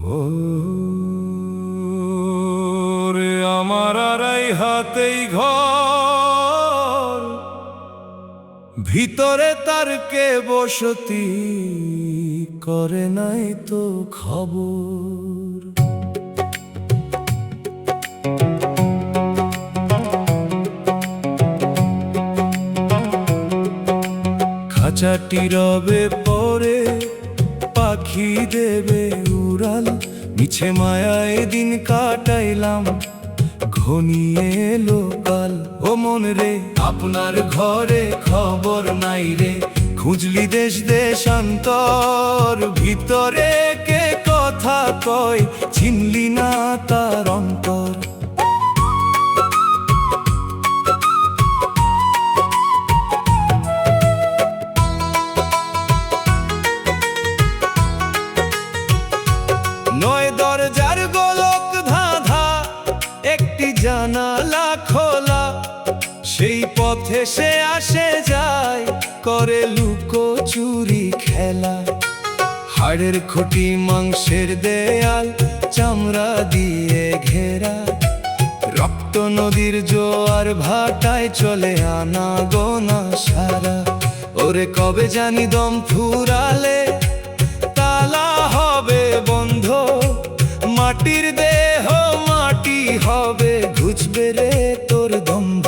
ও রে আমার আড়াই হাতেই ঘর, ভিতরে তার কে বসতি করে নাই তো খবর। খাঁচাটি রবে পরে পাখি দেবে উড়াল, মিছে মায়ায় দিন কাটাইলাম ঘনিয়ে এলো কাল। ও মন রে আপনার ঘরে খবর নাই রে, খুঁজলি দেশ দেশান্তর, ভিতরে কে কথা কয় চিনলি না তার অন্তর। নয় দরজার গোলক ধাঁধা, একটি জানালা খোলা, সেই পথে সে আসে যায় করে লুকোচুরি খেলা। হাড়ের খুঁটি মাংসের দেয়াল চামড়া দিয়ে ঘেরা, রক্ত নদীর জোয়ার ভাটায় চলে আনা গোনা সারা। ওরে কবে জানি দম ফুরালে তালা হবে বন্ধ, মাটির দেহ মাটি হবে, ঘুচবে রে তোর দম্ভ।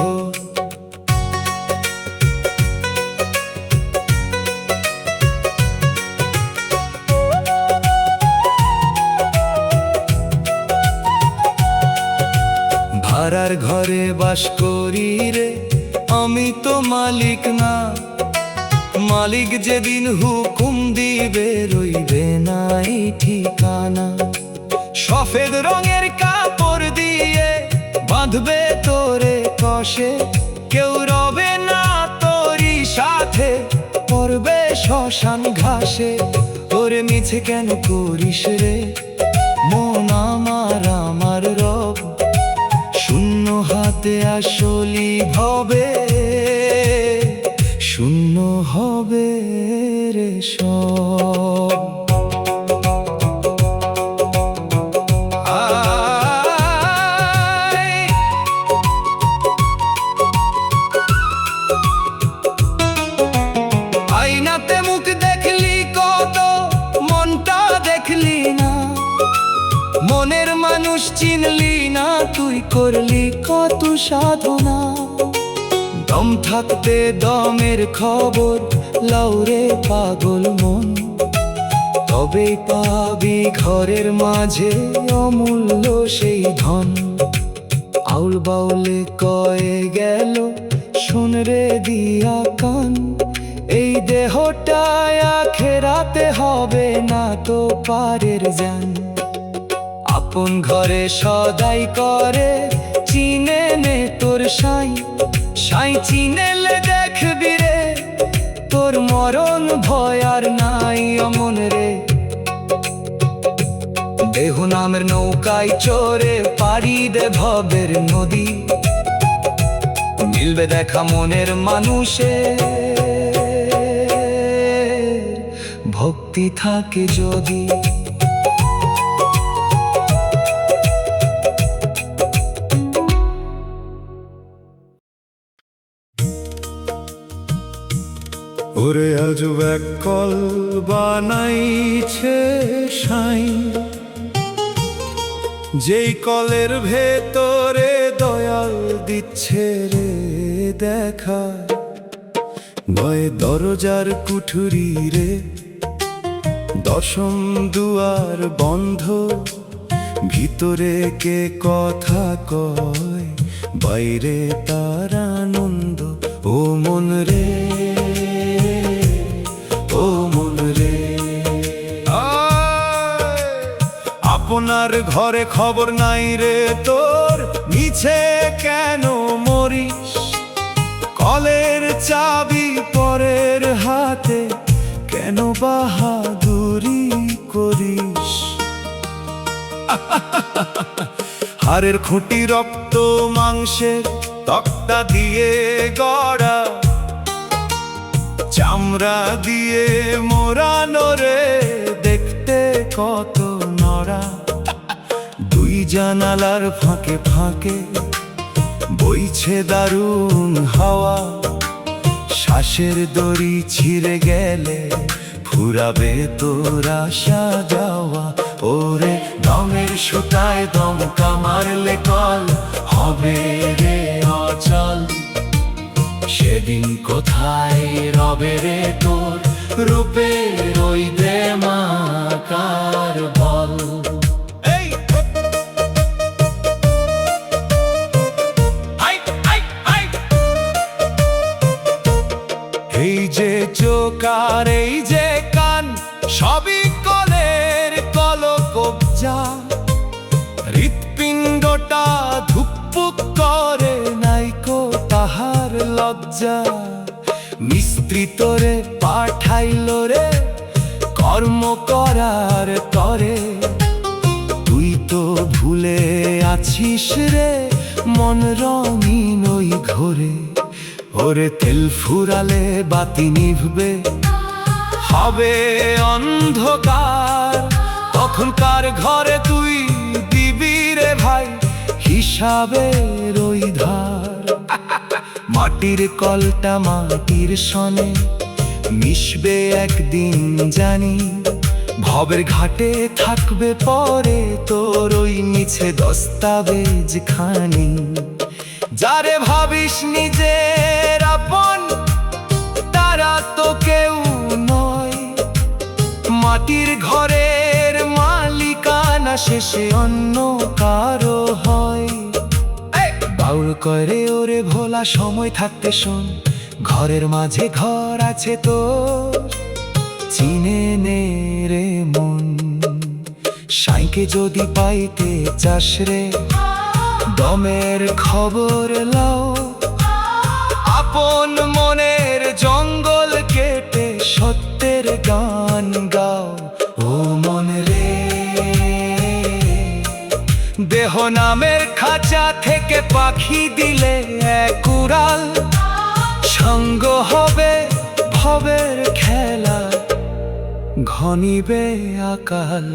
ভাড়ার ঘরে বাস করি রে, আমি তো মালিক না, মালিক যেদিন হুকুম দিবে রইবে নাই ঠিকানা। সফেদ রঙের কাপড় দিয়ে বাঁধবে তোরে কষে, কেউ রবে না তোরই সাথে, পড়বে শ্মশান ঘাসে। ওরে মিছে কেন করিস রে মন আমার, আমার রব শূন্য হাতে আসলি ভবে, শূন্য হবে রে সব। আয়নাতে মুখ দেখলি কত, মনটা দেখলি না, মনের মানুষ চিনলি না, তুই করলি কত সাধনা। দম থাকতে দমের খবর লাউরে পাগল মন, তবেই পাবি ঘরের মাঝে অমূল্য সেই ধন। আউল বাউলে কয়ে গেল শোন রে দিয়া কান, এই দেহটায় আখেরাতে হবে না তো পারের জান। আপন ঘরে সদাই করে চিনে নে তোর সাই, সাই চিনেলে দেখবি রে তোর মরণ ভয় আর নাই। অমন রে দেহ নামের নৌকায় চড়ে পাড়ি দে ভবের নদী, মিলবে দেখা মনের মানুষের ভক্তি থাকে যদি। ওরে আজও এক কল বানাইছে সাই, যেই কলের ভেতরে দয়াল দিচ্ছে রে দেখা। নয় দরজার কুঠুরি রে, দশম দুয়ার বন্ধ, ভিতরে কে কথা কয় বাইরে তার আনন্দ। ও মন রে, ও মন রে, আপনার ঘরে খবর নাই রে তোর, মিছে কেন মরিস, কলের চাবি পরের হাতে কেন বাহাদুরি করিস। হাড়ের খুঁটি রক্ত মাংসের তক্তা দিয়ে গড়া, চামড়া দিয়ে মোড়ানো রে দেখতে কত না মরা। দুই জানালার ফাঁকে ফাঁকে বইছে দারুণ হাওয়া। শ্বাসের দড়ি ছিঁড়ে গেলে ফুরাবে তোর আসা যাওয়া। ওরে দমের সুতায় দমকা মারলে কল হবে রে অচল। সেদিন কোথায় রবে রে তোর রূপের ওই দেমাকার বল। এই যে চোখ আর এই যে কান সবই কলের কলকব্জা। হৃৎপিণ্ডটা ধুকপুক করে নাইকো তাহার লজ্জা। মিস্ত্রি তোরে পাঠাইল রে কর্ম করার তরে। তুই তো ভুলে আছিস রে মন রঙিন ওই ঘরে। ওরে তেল ফুরালে বাতি নিভবে হবে অন্ধকার। তখন কার ঘরে তুই দিবি রে ভাই হিসাবের ওই ধার। মাটির কলটা মাটির সনে মিশবে একদিন জানি। ভবের ঘাটে থাকবে পরে তোর ওই মিছে দস্তাবেজ খানি। যারে ভাবিস নিজের আপন তারা তো কেউ নয়। মাটির ঘরের মালিকানা শেষে অন্য কারো হয়। বাউল করে ওরে ভোলা সময় থাকতে শোন। ঘরের মাঝে ঘর আছে তোর চিনে নে রে মন। সাইকে যদি পাইতে চাস রে দমের খবর লাও। আপন মনের জঙ্গল কেটে সত্যের গান গাও। ও মন রে দেহ নামের খাঁচা থেকে পাখি দিলে এক উড়াল। সঙ্গ হবে ভবের খেলা ঘনিবে আকাল।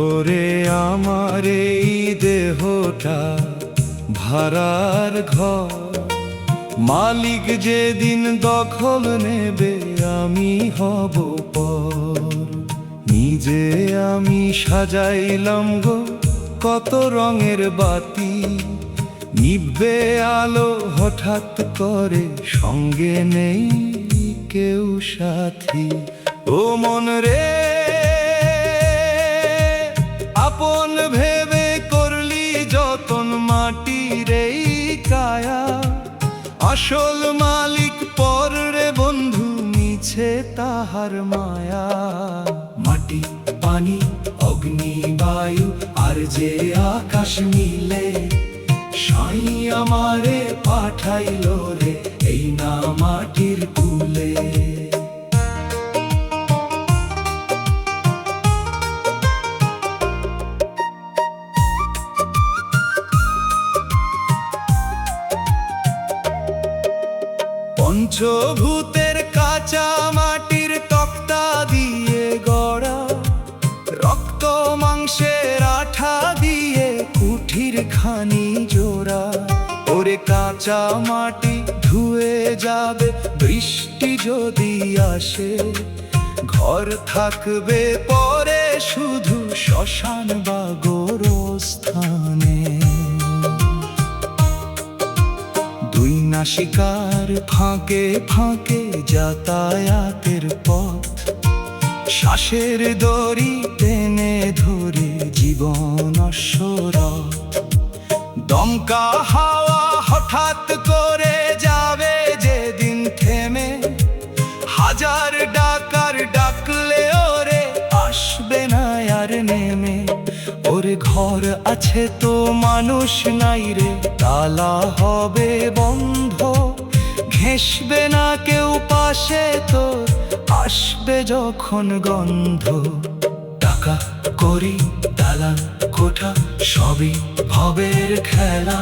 ওরে আমার এই দেহটা ভাড়ার ঘর। মালিক যেদিন দখল নেবে আমি হব পর। নিজে আমি সাজাইলাম গো কত রঙের বাতি। নিভবে আলো হঠাৎ করে সঙ্গে নেই কেউ সাথী। ও মন রে আপন ভেবে করলি যতন মাটির এই কায়া। আসল মালিক পর রে বন্ধু মিছে তাহার মায়া। মাটি পানি অগ্নি বায়ু আর যে আকাশ মিলে সাই আমারে পাঠাইল রে এই না মাটির কুলে। পঞ্চভূতের কাঁচা মাটির তক্তা দিয়ে গড়া। রক্ত মাংসের আঠা দিয়ে কুঠির খানি জোড়া। ওরে কাঁচা মাটি ধুয়ে যাবে বৃষ্টি যদি আসে। ঘর থাকবে পরে শুধু শ্মশান বা গোরস্থানে। দুই নাসিকার ফাঁকে ফাঁকে যাতায়াতের পথ। শ্বাসের দড়ি টেনে ধরে জীবন অশ্বরথ। দমকা হাওয়া হঠাৎ করে যাবে যেদিন থেমে। হাজার ডাকার ডাকলে ওরে আসবে না আর নেমে। ওরে ঘর আছে তো মানুষ নাই রে, তালা হবে বন্ধ। ঘেঁষবে না কেউ পাশে তোর, আসবে যখন গন্ধ। টাকা করি দালান কোঠা সবই ভবের খেলা,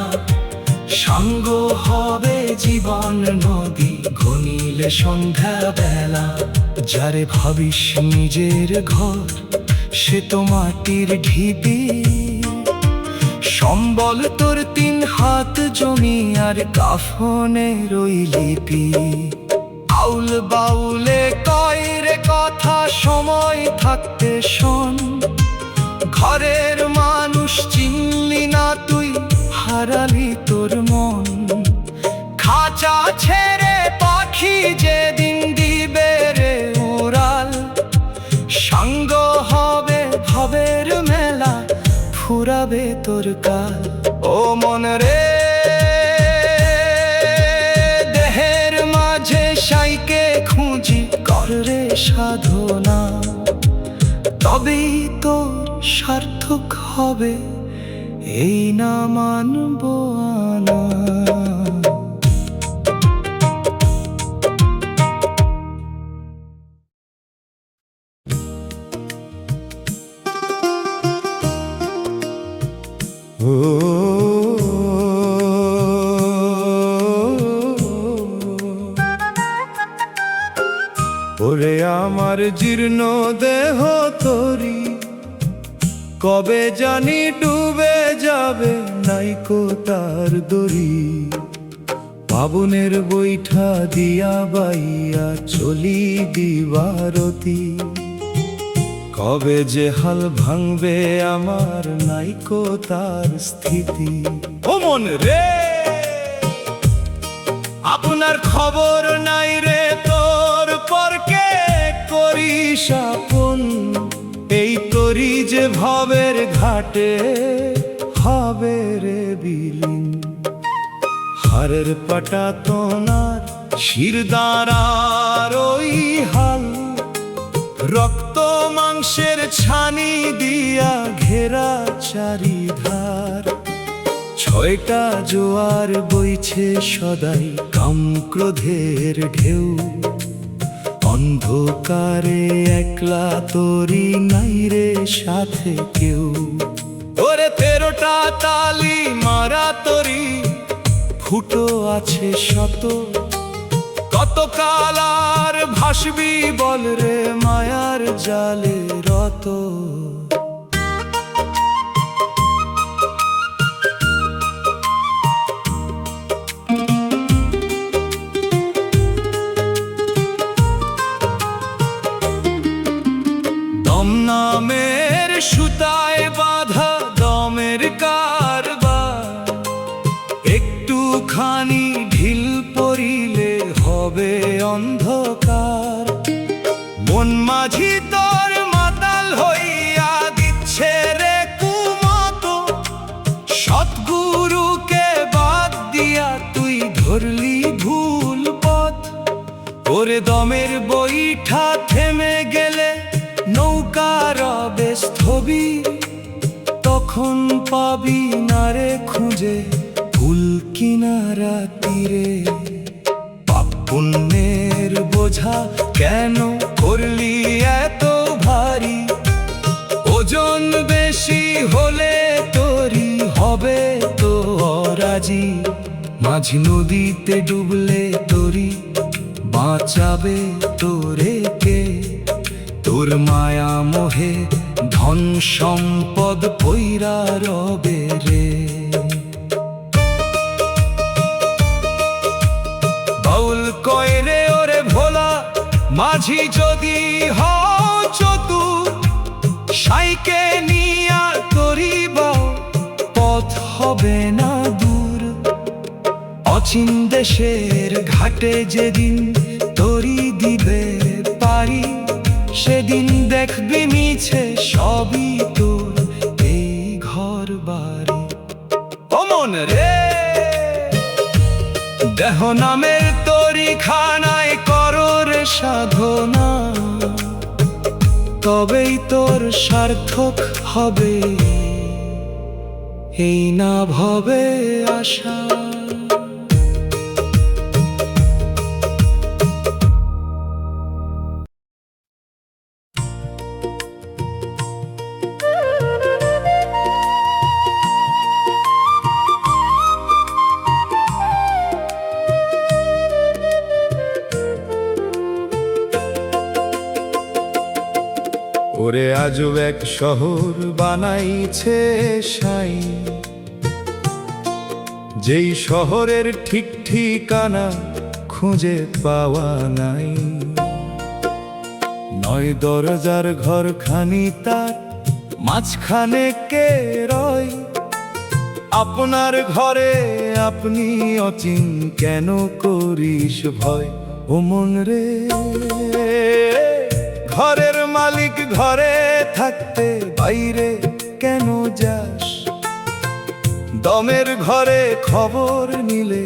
সাঙ্গ হবে জীবন নদী ঘনিলে সন্ধ্যা বেলা। যারে ভাবিস নিজের ঘর, সে তো মাটির ঢিপি। সম্বল তোর 3 হাত জমি আর কাফনের ওই লিপি। আউল বাউলে কয় রে কথা, সময় থাকতে শোন। ঘরের মানুষ চিনলি না তুই, হারালি তোর মন। খাঁচা ছেড়ে পাখি যেদিন দিবে রে উড়াল, সাঙ্গ হবে ভবের মেলা, ফুরাবে তোর কাল। ও মন রে, দেহের মাঝে সাইকে খুঁজি, কর রে সাধনা, তবেই তোর সার্থক হবে এই না মানব আনা। ওরে আমার জীর্ণ দেহ তরি, কবে জানি ডুবে যাবে নাইকো তার দড়ি। পাবনের বৈঠা দিয়া বাইয়া চলি দিবারতি, কবে যে হাল ভাঙবে আমার নাইকো তার স্থিতি। ও মন রে, আপনার খবর নাই রে, তোর পরকে করিস আপন। এই তরি যে ভবের ঘাটে হবে রে বিলীন। হারের পাটা তোনার শিরদাঁড়ার ওই হাল, রক্ত মাংসের ছানি দিয়া ঘেরা চারিধার। 6টা জোয়ার বইছে সদাই কাম ক্রোধের ঢেউ, অন্ধকারে একলা তরি নাই রে সাথে কেউ। ওরে 13টা তালি মারা তরি, ফুটো আছে শত। কত কাল আর ভাসবি বল রে মায়ার জালে রত। দম নামের সুতায় বাঁধা দমের কারবার, একটুখানি ঢিল পড়িলে হবে অন্ধকার। মন মাঝি তোর মাতাল হইয়া দিচ্ছে রে কুমত, সৎগুরুকে বাদ দিয়া তুই ধরলি ভুল পথ। ওরে দমের বৈঠা থেমে গেলে নৌকা রবে স্থবির, তখন পাবি না রে খুঁজে কুল কিনারা তীরে। পাপ পুণ্যের বোঝা কেন করলি এত ভারী, ওজন বেশি হলে তোরই হবে তো অরাজি। মাঝি নদীতে ডুবলে তোরি বাঁচাবে তোরে কে? তোর মায়া মোহে ধন সম্পদ পইরা রবে রে। বাউল কয় রে ওরে ভোলা, মাঝি যদি হও চতুর, সাইকে নিয়া করিবাও পথ হবে না দূর। অচিন দেশের ঘাটে যেদিন তরি দিবে পারি, সেদিন দেখবি মিছে সবই তোর এই ঘর বাড়ি। ও মন রে, দেহ নামের তরি খানায় করর সাধনা, তবেই তোর সার্থক হবে এই না ভবে আশা। ওরে আজও এক শহর বানাইছে সাই, যেই শহরের ঠিক ঠিকানা খুঁজে পাওয়া নাই। 9 দরজার ঘরখানি তার মাঝখানে কে রয়? আপনার ঘরে আপনি অচিন কেন করিস ভয়? ও মন রে, ঘরের মালিক ঘরে থাকতে বাইরে কেন যাস? দমের ঘরে খবর নিলে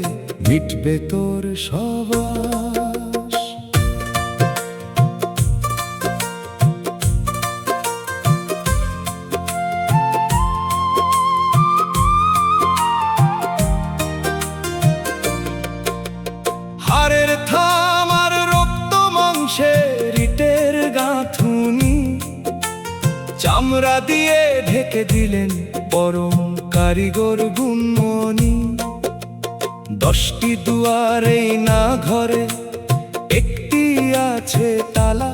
মিটবে তোর সবাস। হাড়ের থাম আর রক্ত মাংসের ইটের গাঁথুনি, চামড়া দিয়ে ঢেকে দিলেন পরম কারিগর গুণমণি। 10টি দুয়ার এই না ঘরে একটি আছে তালা,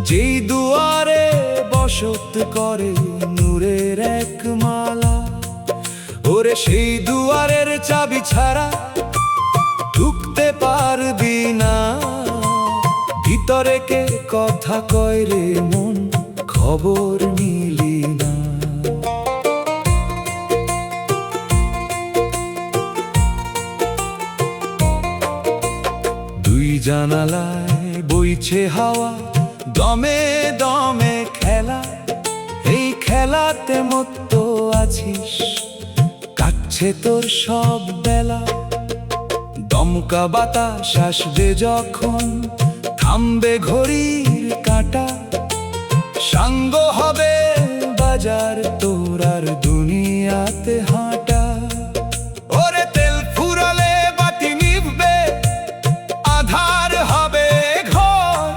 যেই দুয়ারে বসত করে নূরের এক মালা। ওরে সেই দুয়ারের চাবি ছাড়া ঢুকতে পারবি না, ভিতরে কে কথা কয় রে মন খবর নিলি না। দুই জানালায় বইছে হাওয়া, দমে দমে খেলা। এই খেলাতে মত্ত আছিস, কাটছে তোর সব বেলা। দমকা বাতাস আসবে যখন, থামবে ঘড়ির কাঁটা। সাঙ্গ হবে বাজার তোর আর দুনিয়াতে হাঁটা। ওরে তেল ফুরালে বাতি নিভবে, আধার হবে ঘর।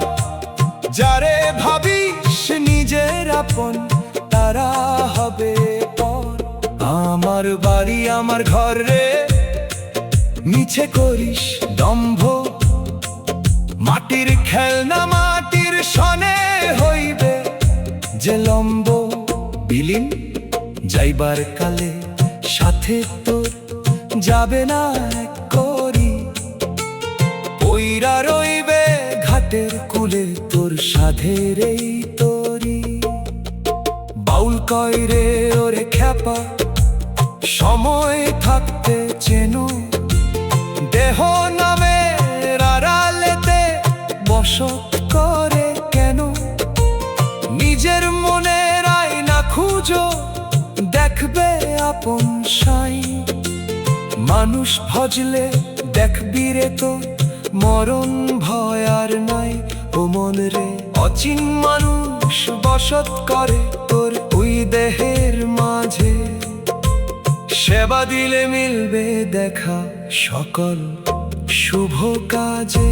যারে ভাবিস নিজের আপন, তারা হবে পর। আমার বাড়ি আমার ঘর রে, মিছে করিস দম্ভ। মাটির খেলনা মাটির সনে হইবে যে লম্ব। বিলীন যাইবার কালে সাথে তোর যাবে না এক করি। পইরা রইবে ঘাটের কুলে তোর সাধের এই তরি। বাউল কয় রে ওরে খ্যাপা, সময় থাকতে চেনো। দেহ নামের আড়ালেতে বসত করে কেন? নিজের মনের আয়না খুঁজো, দেখবে আপন সাই। মানুষ ভজলে দেখবি রে তোর মরণ ভয় আর নাই। ও মন রে, অচিন মানুষ বসত করে তোর ওই দেহের মাঝে। সেবা দিলে মিলবে দেখা সকল শুভ কাজে।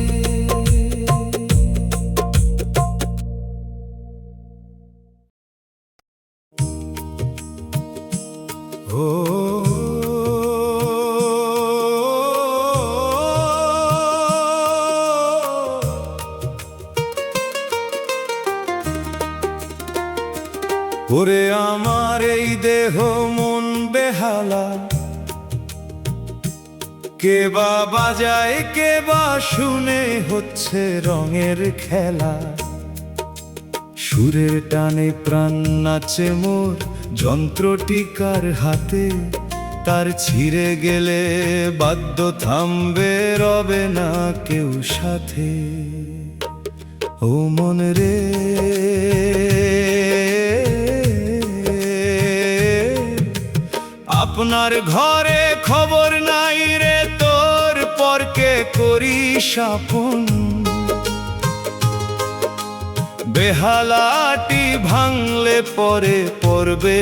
ও ওরে আমার এই দেহ মন বেহালা, কে বা বাজায় কে বা শুনে হচ্ছে রঙের খেলা। সুরের টানে প্রাণ নাচে মোর যন্ত্রটিকার হাতে। তার ছিঁড়ে গেলে বাদ্য থামবে, রবে না কেউ সাথে। ও মন রে, আপনার ঘরে খবর নাই রে তোর পরকে করিস আপন। বেহালাটি ভাঙলে পরে পড়বে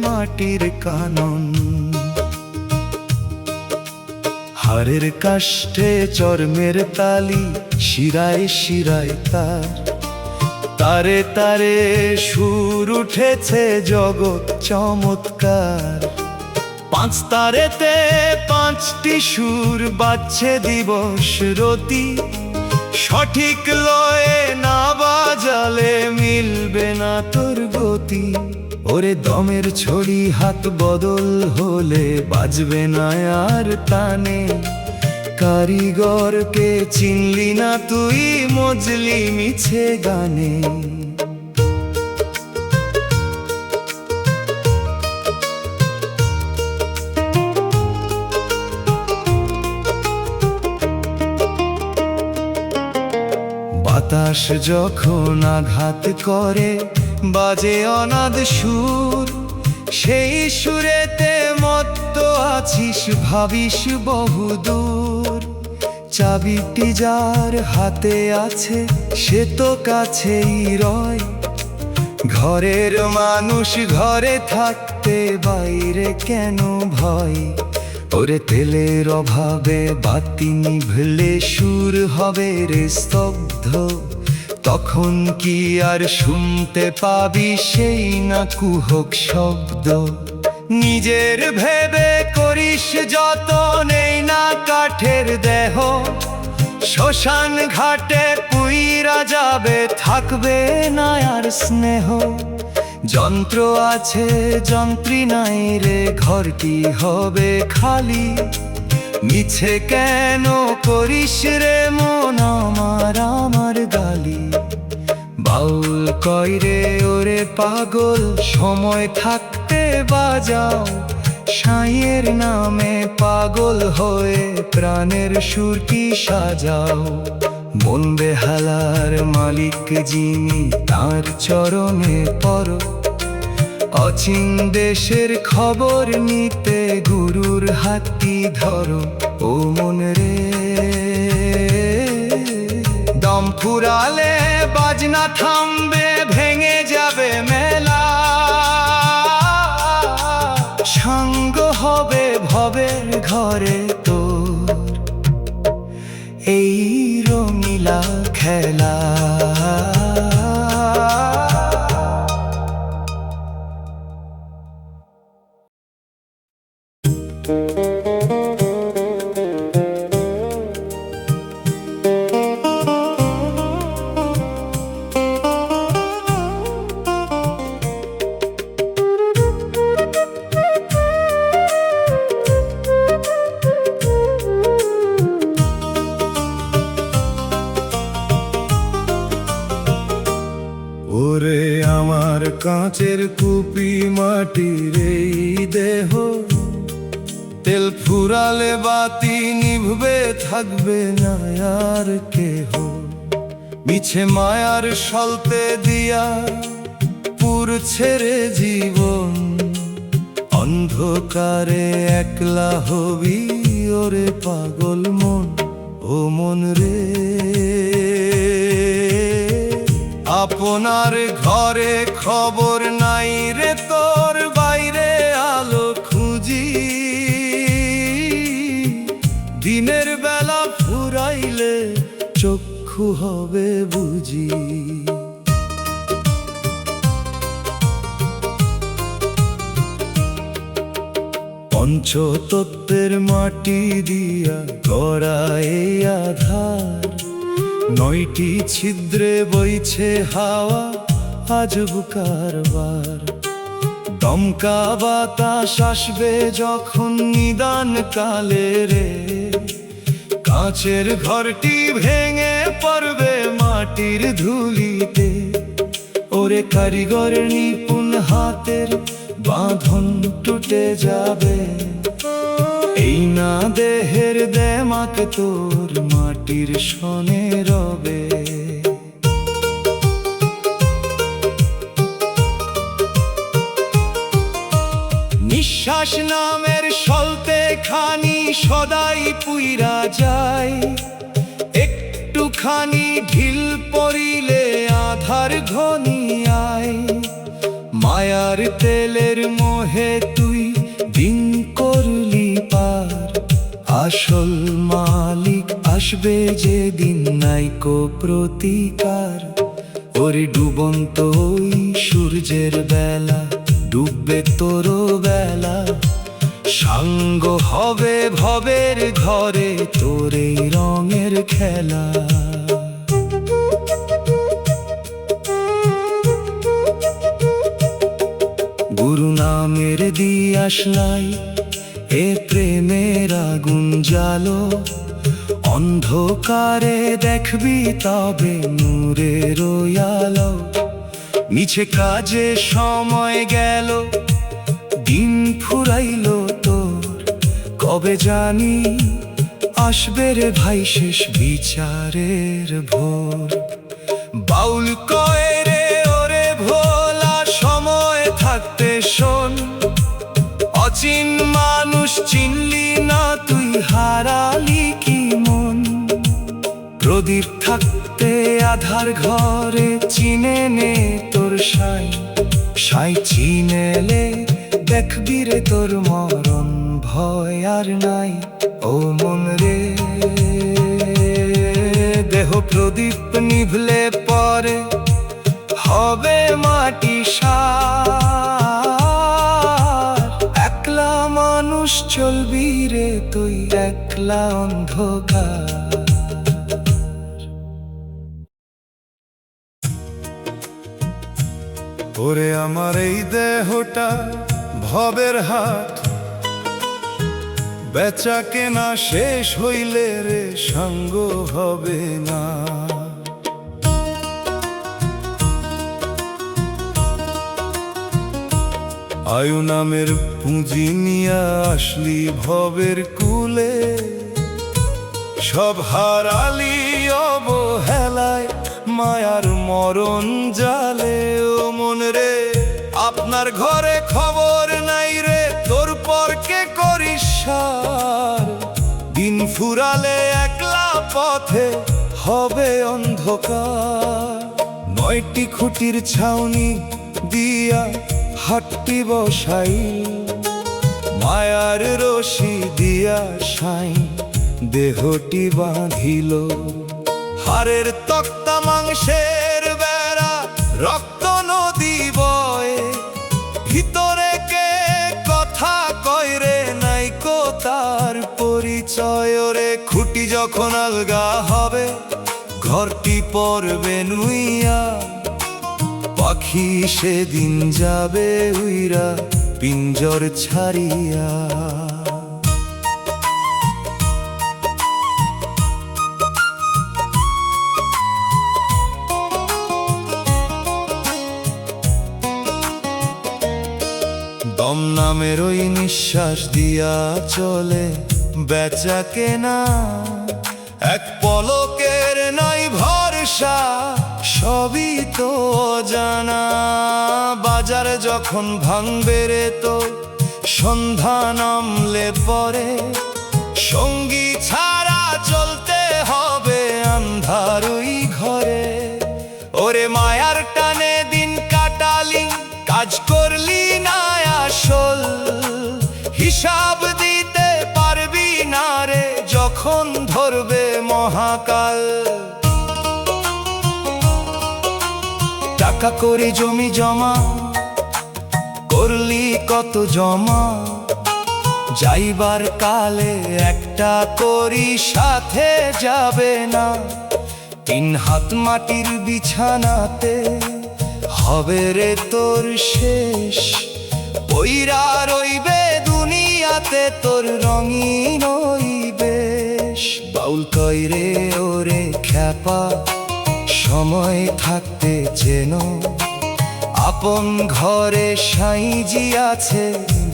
মাটির কানন। হাড়ের কাষ্ঠে চর্মের তালি, শিরায় শিরায় তার, তারে তারে সুর উঠেছে জগৎ চমৎকার। পাঁচ তারেতে পাঁচটি সুর বাজছে দিবস রতি, সঠিক লয়ে না বাজালে মিলবে না তোর গতি। ওরে দমের ছড়ি হাত বদল হলে বাজবে না আর তানে, কারিগরকে চিনলি না তুই মজলি মিছে গানে। বাতাস যখন আঘাত করে বাজে অনাদ সুর, সেই সুরেতে মত্ত আছিস ভাবিস বহুদূর। চাবিটি যার হাতে আছে সে তো কাছেই রয়, ঘরের মানুষ ঘরে থাকতে বাইরে কেন ভয়। ওরে তেলের অভাবে বাতি নিভলে সুর হবে রে স্তব্ধ, তখন কি আর শুনতে পাবি সেই না কুহক শব্দ। নিজের ভেবে করিস যত নেই না কাঠের দেহ, শ্মশান ঘাটে পুইরা যাবে থাকবে না আর স্নেহ। যন্ত্র আছে যন্ত্রী নাই রে ঘরটি হবে খালি, মিছে কেন করিস রে মন আমার আমার গালি। বাউল কয় রে ওরে পাগল সময় থাকতে বাজাও, সাঁইয়ের নামে পাগল হয়ে প্রাণের সুরটি সাজাও। মন বেহালার মালিক যিনি তার চরণে পড়ো, অচিন দেশের খবর নিতে গুরুর হাতটি ধরো। ও মন রে দম ফুরালে বাজনা থামবে, ভেঙে যাবে মেলা, সাঙ্গ হবে ভবের ঘরে তোর এই রঙিলা খেলা। ওরে আমার কাঁচের কুপি মাটির এই দেহ, তেল ফুরালে বাতি নিভবে থাকবে না আর কেহ। মিছে মায়ার সলতে দিয়া পুরছে রে জীবন, অন্ধকারে একলা হবি ওরে পাগল মন। ও মন রে আপনার ঘরে খবর নাই রে তোর, বাইরে আলো খুঁজি। দিনের বেলা ফুরাইলে চক্ষু হবে বুঝি। পঞ্চতত্ত্বের মাটি দিয়া গড়া এই আধার, নয়টি ছিদ্রে বইছে হাওয়া আজব কারবার। দমকা বাতাস আসবে যখন নিদান কালে রে, কাঁচের ঘরটি ভেঙে পড়বে মাটির ধুলিতে। ওরে কারিগর নিপুণ হাতের বাঁধন টুটে যাবে, এই না দেহের দেমাক তোর মাটির সনে রবে। নিঃশ্বাস নামের সলতে খানি সদাই পুইরা যায়, একটুখানি ঢিল পড়িলে আধার মায়ার তেলের মোহে তুই দিন করলি পার, আসল মালিক আসবে যেদিন নাইকো প্রতিকার। ওরে ডুবন্ত ওই সূর্যের বেলা, ডুববে তোর বেলা, সাঙ্গ হবে ভবের ঘরে তোর এই রঙের খেলা। গুরু নামের দিয়াস লাই, এ প্রেমের আগুন জ্বালো, অন্ধকারে দেখবি তবে নূরের আলো। মিছে কাজে সময় গেল, দিন ফুরাইল তোর, কবে জানি আসবে রে ভাই শেষ বিচারের ভোর। বাউল কয় রে ওরে ভোলা, সময় থাকতে শোন, অচিন মানুষ চিনলি না তুই, হারালি কি মন। প্রদীপ থাকতে আধার ঘরে চিনে নে তোর সাই, সাই চিনেলে দেখবি রে তোর মরণ ভয় আর নাই। ও মন রে, দেহ প্রদীপ নিভলে পরে হবে মাটি সার। একলা মানুষ চলবি রে তুই, একলা অন্ধকার। ওরে আমার এই দেহটা ভবের হাট, বেচা কেনা শেষ হইলে রে সঙ্গ হবে না। আয়ু নামের পুঁজি নিয়া আসলি ভবের কুলে, সব হারালি অবহেলায় মায়ার মরণ জালে। ও মন রে, আপনার ঘরে খবর নাই রে, তোর পর কে করিস সার। দিন ফুরালে একলা পথে হবে অন্ধকার। 9টি খুঁটির ছাউনি দিয়া হাটটি বসাই, মায়ার রশি দিয়া সাই দেহটি বাঁধিল। হাড়ের তক্তা মাংসের বেড়া, রক্ত নদী বয়, ভিতরে কে কথা কয় রে নাইকো তার পরিচয়। ওরে খুঁটি যখন আলগা হবে, ঘরটি পড়বে নুইয়া, পাখি সেদিন যাবে উইরা পিঞ্জর ছাড়িয়া। দম নামের ওই নিঃশ্বাস দিয়া চলে বেচা কেনা, এক পলকের নাই ভরসা, সবই তো জানা। বাজার যখন ভাঙবে রে তো সন্ধ্যা নামলে পরে, সঙ্গী ছাড়া চলতে হবে আন্ধার ওই ঘরে। ওরে মায়ার টানে দিন কাটালি, কাজ করলি না আসল, হিসাব দিতে পারবি না রে যখন ধরবে মহাকাল। টাকা করে জমি জমা করলি কত জমা, যাইবার কালে একটা করি সাথে যাবে না। 3 হাত মাটির বিছানাতে হবে রে তোর শেষ, পইরা রইবে দুনিয়াতে তোর রঙিন ওই বেশ। বাউল কয় রে ওরে খ্যাপা, সময় থাকতে যেন আপন ঘরে সাইজি আছে,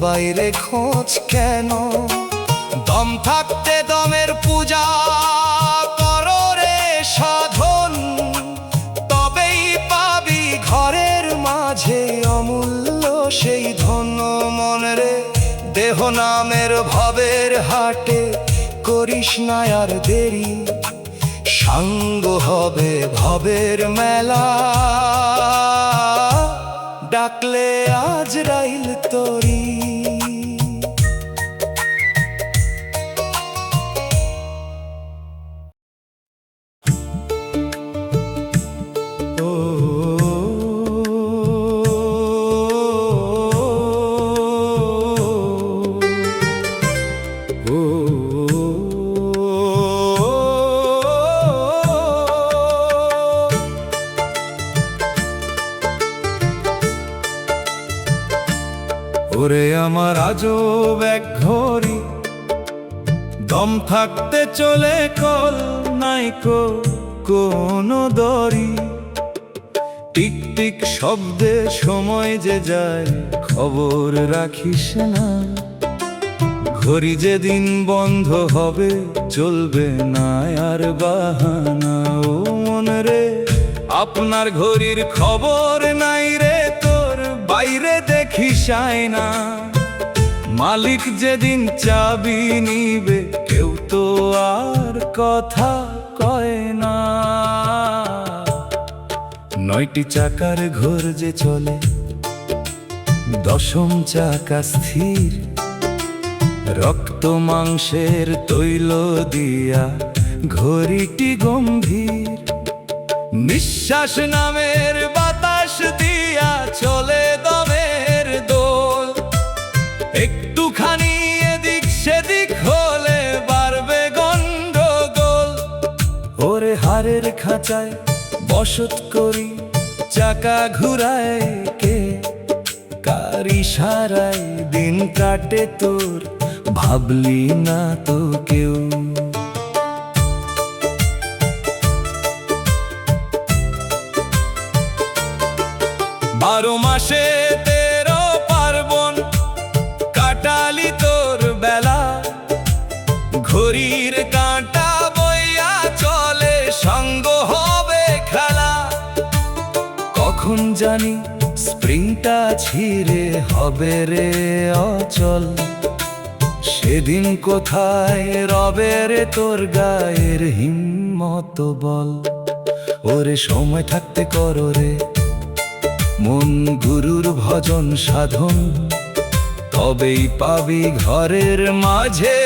বাইরে খোঁজ কেন। দম থাকতে দমের পূজা করো রে সাধন, তবেই পাবি ঘরের মাঝে অমূল্য সেই ধন্য। মন রে, দেহ নামের ভবের হাটে করিস না আর দেরি, সাঙ্গ হবে ভবের মেলা। ডাকলে আজরাইল তোরি। ওরে আমার আজব এক ঘড়ি, দম থাকতে চলে কল নাইকো কোনো দড়ি। টিক টিক শব্দে সময় যে যায় খবর রাখিস না। ঘড়ি যেদিন বন্ধ হবে চলবে না আর বাহানা। ও মন রে, আপনার ঘড়ির খবর নাই রে তোর, বাইরে দেখিস না। মালিক যেদিন চাবি নিবে কেউ তো আর কথা কয় না। 9টি চাকার ঘোর যে চলে, 10ম চাকা স্থির। রক্ত মাংসের তৈল দিয়া ঘড়িটি গম্ভীর। নিঃশ্বাস নামের বাতাস দিয়া চলে দমের দোল। একটুখানি এদিক সেদিক হলে বাড়বে গন্ডগোল। ওরে হাড়ের খাঁচায় বসত করি, চাকা ঘুরায় কে? কার ইশারায় দিন কাটে তোর, ভাবলি না তো কেউ। বারো মাসে 13 পার্বণ কাটালি তোর বেলা। ঘড়ির কাঁটা বইয়া চলে, সঙ্গ হবে খেলা। কখন জানি স্প্রিংটা ছিঁড়ে হবে রে অচল। সেদিন কোথায় রবে রে তোর গায়ের হিম্মত বল। ওরে সময় থাকতে করো রে মন গুরুর ভজন সাধন, তবেই পাবি ঘরের মাঝে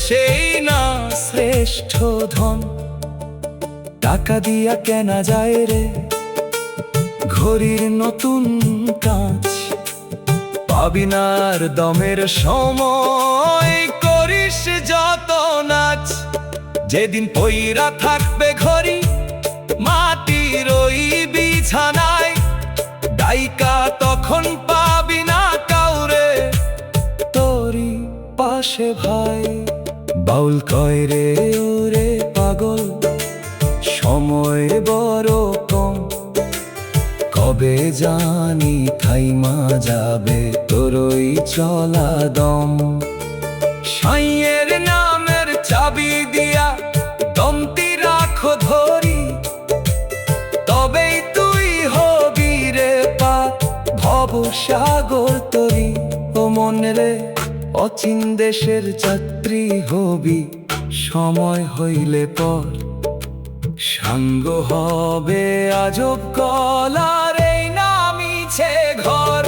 সেই না শ্রেষ্ঠ ধন। টাকা দিয়া কেনা যায় রে ঘড়ির নতুন কাঁচ, পাবি না আর দমের সময়, করিস যত নাচ। যেদিন পইরা থাকবে ঘড়ি মাটির ওই বিছানায়, ডাইকা তখন পাবি না কাউরে তোরি পাশে ভাই। বাউল কয় রে ওরে পাগল, সময় বড় কম। কবে জানি থাইমা যাবে তোরই চলা দম। সাইয়ের নামের চাবি দিয়া দমতি রাখো ধরি, তবেই তুই হবি রে পা ভব সাগর তরি। ও মন রে, অচিন দেশের যাত্রী হবি, সময় হইলে পর সাঙ্গ হবে আজব গলার এই নামিছে ঘর।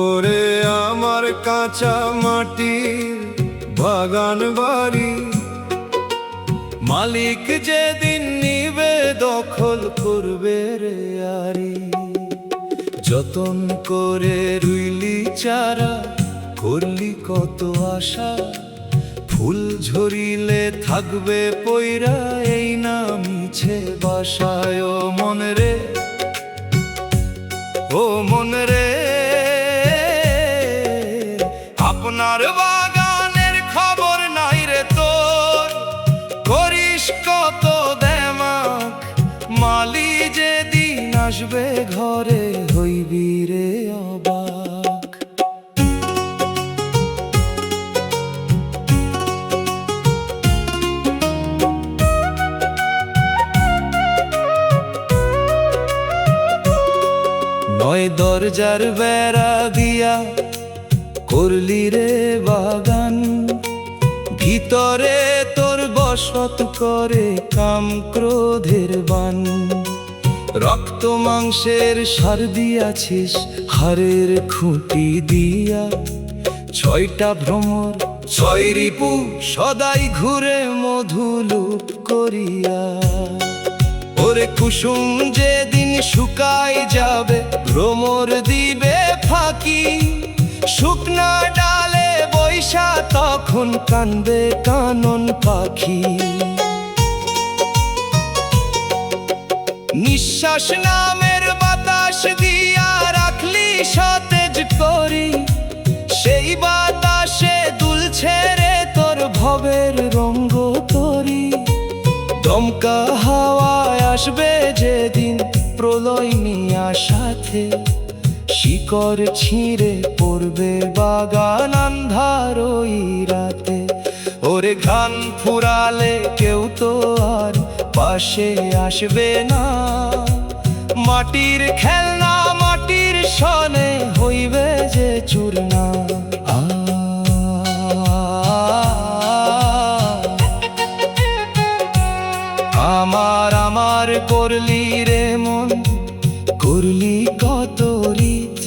ওরে আমার কাঁচা মাটির বাগান বাড়ি, মালিক যেদিন নিবে দখল করবে রে আরি। যতন করে রুইলি চারা, করলি কত আশা। ফুল ঝরিলে থাকবে পইরা এই না মিছে বাসায়। ও মন রে, ও মন রে, আপনার বাগানের খবর নাই রে তোর, করিস কত দেমাক। মালি যেদিন আসবে ঘরে হইবি রে অবাক। নয় দরজার বেড়া দিয়া করলি রে বাগান, ভিত ভিতরে তোর বসত করে কাম ক্রোধের বান। রক্ত মাংসের সার দিয়াছিস হাড়ের খুঁটি দিয়া, ছয়টা ভ্রমর ছয় রিপু সদাই ঘুরে মধু লুপ করিয়া। ওরে কুসুম যেদিন শুকাই যাবে ভ্রমর দিবে ফাঁকি, শুকনা ডালে বৈশা তখন কানবে কানন পাখি। নিঃশ্বাস নামের বাতাস দিয়া রাখলি সতেজ করি, সেই বাতাসে দুলছে রে তোর ভবের রঙ্গ তরি। দমকা হাওয়ায় আসবে যেদিন প্রলয় নিয়া সাথে, শিকড় ছিঁড়ে পড়বে বাগান আন্ধার ওই রাতে। ওরে ঘান ফুরালে কেউ তো আর পাশে আসবে না, মাটির খেলনা মাটির সনে হইবে যে চূর্ণা। আমার আমার করলি রে মন, করলি কত রীত,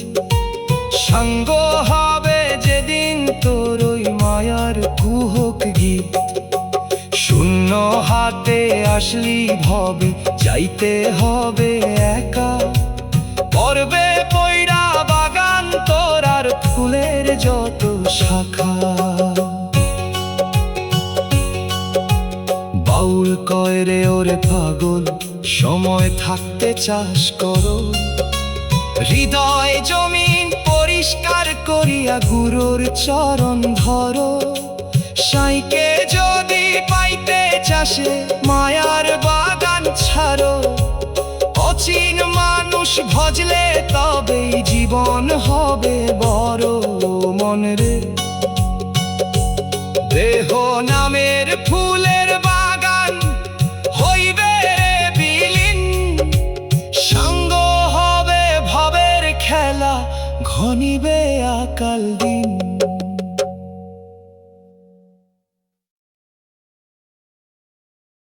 সঙ্গ হবে যেদিন তোর ওই মায়ার কুহক গীত। শূন্য হাতে আসলি ভবে যাইতে হবে একা, পর্বে পয়রা বাগান তোর আর ফুলের যত শাখা। বাউল কয় রে ওরে পাগল, সময় থাকতে চাষ করো, হৃদয় জমিন পরিষ্কার করিয়া গুরুর চরণ ধরো। সাইকে যদি পাইতে চাষে মায়ার বাগান ছাড়ো, অচিন মানুষ ভজলে তবেই জীবন হবে বড়। মন রে দেহ নামের ফুলের বাগান হইবে রে বিলীন, সঙ্গ হবে ভবের খেলা ঘনিবে আকাল দিন।